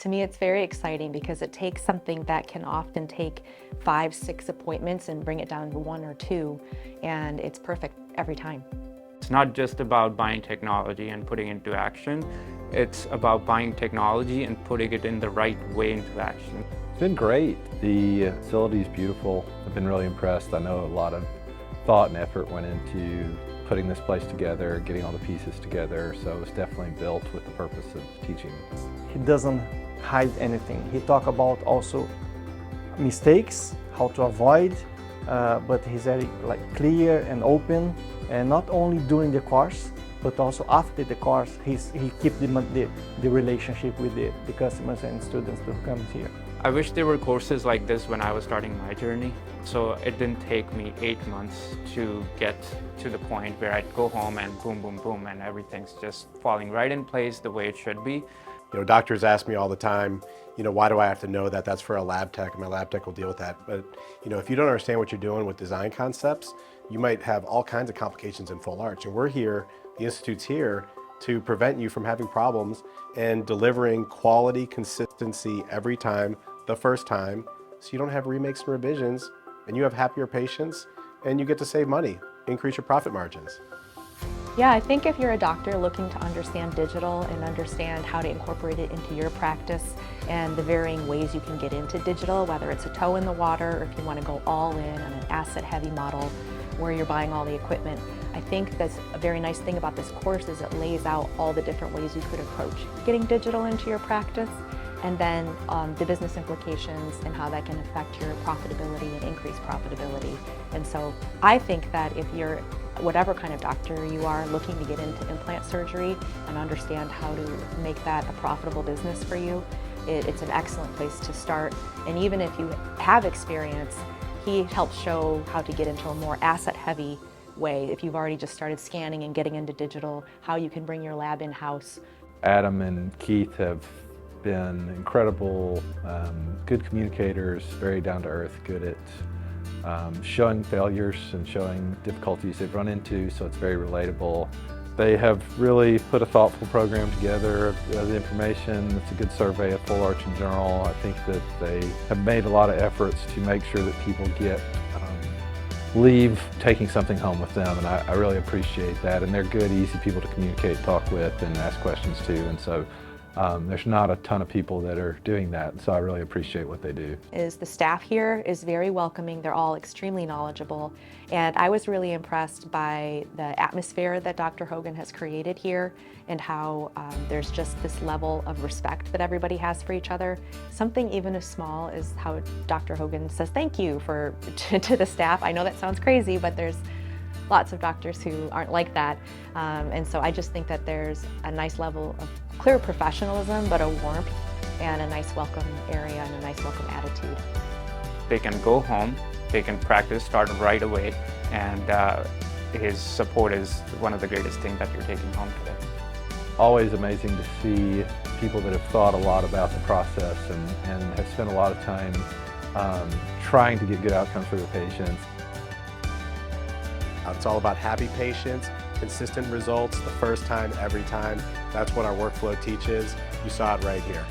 To me, it's very exciting because it takes something that can often take 5, 6 appointments and bring it down to 1 or 2, and it's perfect every time. It's not just about buying technology and putting it into action. It's about buying technology and putting it in the right way into action. It's been great. The facility is beautiful. I've been really impressed. I know a lot of thought and effort went into putting this place together, getting all the pieces together, so it was definitely built with the purpose of teaching. He doesn't hide anything. He talks about also mistakes, how to avoid, but he's very clear and open, and not only during the course, but also after the course, he keeps the relationship with the customers and students who come here. I wish there were courses like this when I was starting my journey, so it didn't take me 8 months to get to the point where I'd go home and boom, boom, boom, and everything's just falling right in place the way it should be. You know, doctors ask me all the time, you know, why do I have to know that that's for a lab tech, and my lab tech will deal with that. But, you know, if you don't understand what you're doing with design concepts, you might have all kinds of complications in full arch. And we're here, the Institute's here, to prevent you from having problems and delivering quality consistency every time, the first time, so you don't have remakes and revisions, and you have happier patients, and you get to save money, increase your profit margins. Yeah, I think if you're a doctor looking to understand digital and understand how to incorporate it into your practice and the varying ways you can get into digital, whether it's a toe in the water or if you want to go all in on an asset-heavy model where you're buying all the equipment, I think that's a very nice thing about this course is it lays out all the different ways you could approach getting digital into your practice, and then the business implications and how that can affect your profitability and increase profitability. And so I think that if you're whatever kind of doctor you are looking to get into implant surgery and understand how to make that a profitable business for you, it's an excellent place to start. And even if you have experience, he helps show how to get into a more asset-heavy way. If you've already just started scanning and getting into digital, how you can bring your lab in-house. Adam and Keith have been incredible, good communicators, very down-to-earth, good at showing failures and showing difficulties they've run into, so it's very relatable. They have really put a thoughtful program together of the information. It's a good survey of full arch in general. I think that they have made a lot of efforts to make sure that people leave taking something home with them, and I really appreciate that. And they're good, easy people to communicate, talk with, and ask questions to, and so there's not a ton of people that are doing that, so I really appreciate what they do. The staff here is very welcoming. They're all extremely knowledgeable, and I was really impressed by the atmosphere that Dr. Hogan has created here and how there's just this level of respect that everybody has for each other. Something even as small as how Dr. Hogan says thank you to the staff. I know that sounds crazy, but there's lots of doctors who aren't like that, and so I just think that there's a nice level of clear professionalism, but a warmth and a nice welcome area and a nice welcome attitude. They can go home, they can practice, start right away, and his support is one of the greatest things that you're taking home today. Always amazing to see people that have thought a lot about the process and have spent a lot of time trying to get good outcomes for their patients. It's all about happy patients, consistent results, the first time, every time. That's what our workflow teaches. You saw it right here.